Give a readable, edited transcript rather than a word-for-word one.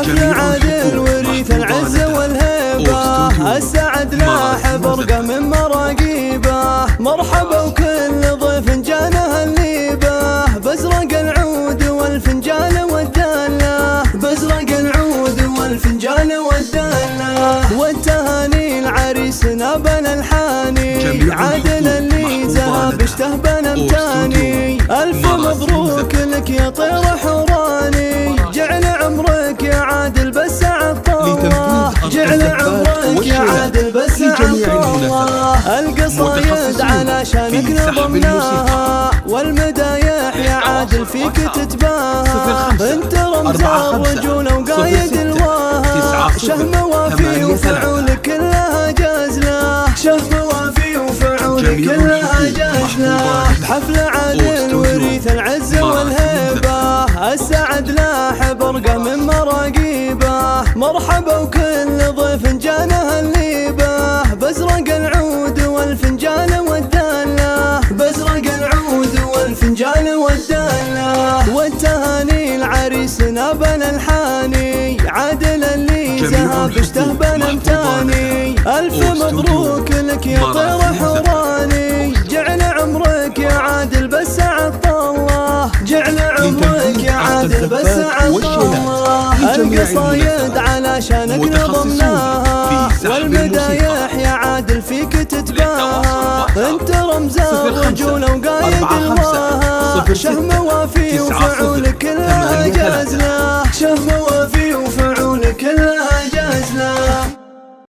حفل عادل وريث العز والهيبة، السعد لاح برقة من مراقيبه. مرحبا وكل ضيف جانه الليبة، بزرق العود والفنجان والدالة، بزرق العود والفنجان والدالة. والتهاني العريسنا بن الحاني، عادل اللي زهب اشتهبن امتاني. الف مبروك لك يا طير حوراني، جعل عمرك يا عادل بالسعد طوله، جعل عمرك يا عادل بالسعد طوله. القصايد على شانك نظمناها، والمدايح يا عادل فيك تتباهى. انت رمز الرجولة وقايد الواها، شهم وافي وفعول كلها جازله، شهم وافي وفعول كلها جازله. بحفل عادل وريث العز والهيبة، السعد لاح برقة من مراقيبه. مرحبا وكل ضيف جانه الليبة، بزرق العود والفنجان والدالة، بزرق العود والفنجان والدالة. والتهاني العريسنا بن الحاني، عادل اللي زهب اشتهبن امتاني. الف مبروك لك يا طير حوراني، جعل عمرك يا عادل بالسعد طوله، جعل عمرك يا عادل بالسعد طوله. القصايد على شانك نظمناها، والمدايح يا عادل فيك تتباهى. انت رمز الرجولة وقايد الواها، شهم وافي وفعول كل